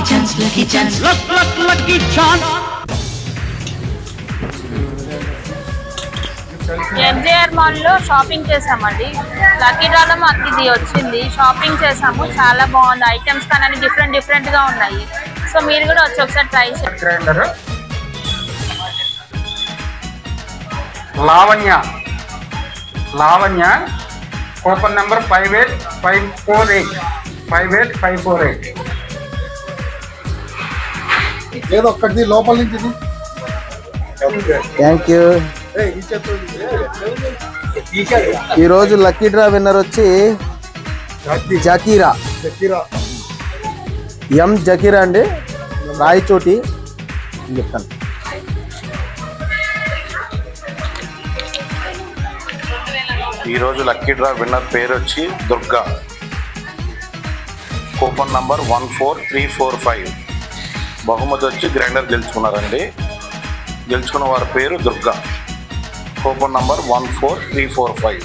lucky chance, lucky chance. MJR mall లో shopping చేసామండి. Lucky డ్రాలో మాకు ఇది వచ్చింది. షాపింగ్ చేసాము, చాలా బాగుంది. ఐటమ్స్ కానీ డిఫరెంట్ గా ఉన్నాయి. సో మీరు కూడా వచ్చి ఒకసారి ట్రై చేయండి. లావణ్య కూపన్ నెంబర్ 58548 ఏదో ఒక్కటి లోపల నుంచి థ్యాంక్ యూ. ఈరోజు లక్కీ డ్రా విన్నర్ వచ్చి జకీరా, ఎం జకీరా అండి, రాయచోటి చెప్తాను. ఈరోజు లక్కీ డ్రా విన్నర్ పేరు వచ్చి దుర్గా, కూపన్ నంబర్ 14345. బహుమతి వచ్చి గ్రైండర్ గెలుచుకున్నారండి. గెలుచుకున్న వారి పేరు దుర్గా, కూపన్ నంబర్ 14345.